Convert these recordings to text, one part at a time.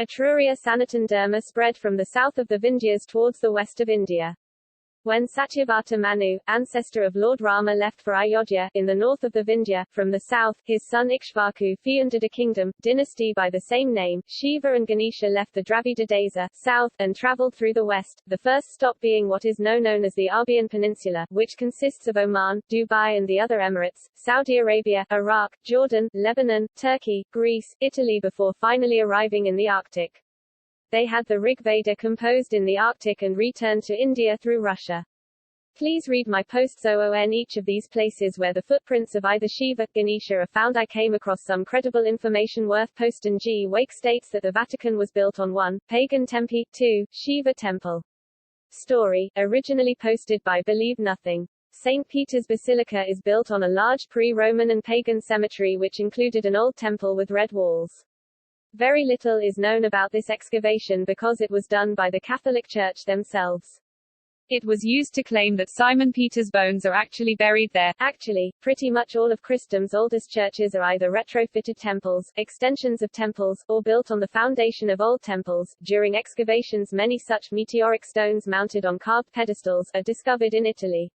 Etruria Sanatan Dhrma spread from the south of the Vindhyas towards the west of India. When Satyavata Manu, ancestor of Lord Rama, left for Ayodhya, in the north of the Vindhya, from the south, his son Ikshvaku founded a kingdom, dynasty by the same name. Shiva and Ganesha left the Dravida Desa, south, and travelled through the west, the first stop being what is now known as the Arbian Peninsula, which consists of Oman, Dubai and the other Emirates, Saudi Arabia, Iraq, Jordan, Lebanon, Turkey, Greece, Italy before finally arriving in the Arctic. They had the Rig Veda composed in the Arctic and returned to India through Russia. Please read my posts on each of these places where the footprints of either Shiva, Ganesha are found. I came across some credible information worth posting. Whaich states that the Vatican was built on 1. Pagan temple, 2. Shiva temple. Story, originally posted by Believe Nothing. St. Peter's Basilica is built on a large pre-Roman and pagan cemetery which included an old temple with red walls. Very little is known about this excavation because it was done by the Catholic Church themselves. It was used to claim that Simon Peter's bones are actually buried there. Actually, pretty much all of Christendom's oldest churches are either retrofitted temples, extensions of temples, or built on the foundation of old temples. During excavations, many such meteoric stones mounted on carved pedestals are discovered in Italy.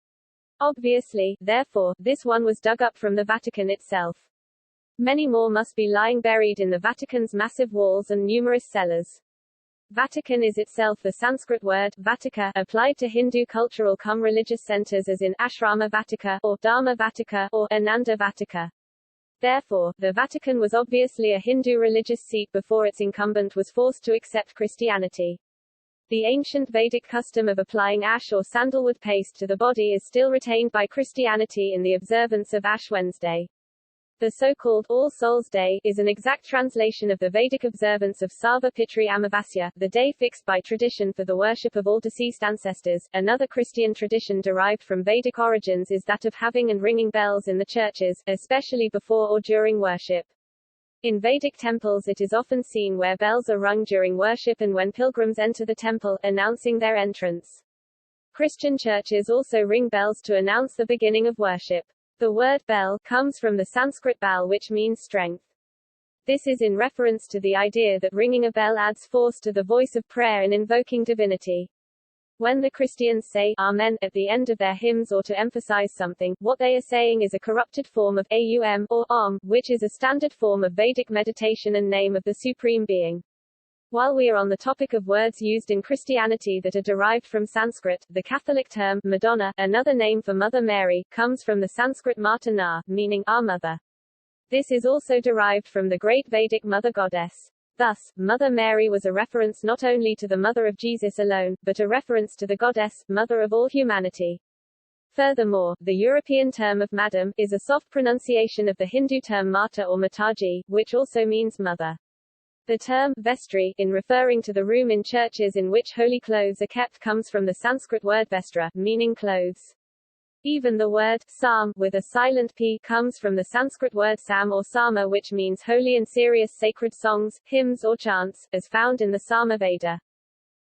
Obviously, therefore, this one was dug up from the Vatican itself. Many more must be lying buried in the Vatican's massive walls and numerous cellars. Vatican is itself the Sanskrit word, Vatika, applied to Hindu cultural religious centers as in Ashrama Vatika, or Dharma Vatika, or Ananda Vatika. Therefore, the Vatican was obviously a Hindu religious seat before its incumbent was forced to accept Christianity. The ancient Vedic custom of applying ash or sandalwood paste to the body is still retained by Christianity in the observance of Ash Wednesday. The so-called All Souls' Day is an exact translation of the Vedic observance of Sarva Pitri Amavasya, the day fixed by tradition for the worship of all deceased ancestors. Another Christian tradition derived from Vedic origins is that of having and ringing bells in the churches, especially before or during worship. In Vedic temples it is often seen where bells are rung during worship and when pilgrims enter the temple, announcing their entrance. Christian churches also ring bells to announce the beginning of worship. The word bell comes from the Sanskrit bal, which means strength. This is in reference to the idea that ringing a bell adds force to the voice of prayer in invoking divinity. When the Christians say Amen at the end of their hymns or to emphasize something, what they are saying is a corrupted form of Aum or Om, which is a standard form of Vedic meditation and name of the Supreme Being. While we are on the topic of words used in Christianity that are derived from Sanskrit, the Catholic term Madonna, another name for Mother Mary, comes from the Sanskrit Mata Na, meaning our mother. This is also derived from the great Vedic mother goddess. Thus, Mother Mary was a reference not only to the mother of Jesus alone, but a reference to the goddess, mother of all humanity. Furthermore, the European term of Madam is a soft pronunciation of the Hindu term Mata or Mataji, which also means mother. The term vestry, in referring to the room in churches in which holy clothes are kept, comes from the Sanskrit word vestra, meaning clothes. Even the word psalm, with a silent p, comes from the Sanskrit word sam or sama, which means holy and serious sacred songs, hymns or chants, as found in the Sama Veda.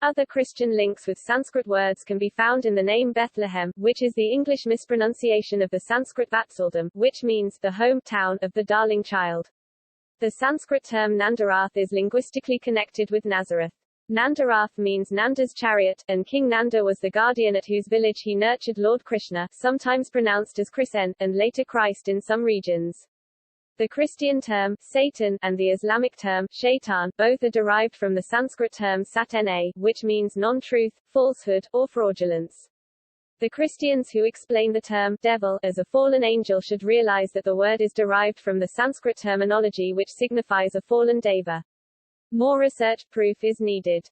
Other Christian links with Sanskrit words can be found in the name Bethlehem, which is the English mispronunciation of the Sanskrit Vatsaldam, which means the home town of the darling child. The Sanskrit term Nandarath is linguistically connected with Nazareth. Nandarath means Nanda's chariot, and King Nanda was the guardian at whose village he nurtured Lord Krishna, sometimes pronounced as Krisen, and later Christ in some regions. The Christian term, Satan, and the Islamic term, Shaitan, both are derived from the Sanskrit term Sat-na, which means non-truth, falsehood, or fraudulence. The Christians who explain the term devil as a fallen angel should realize that the word is derived from the Sanskrit terminology which signifies a fallen deva. More research proof is needed.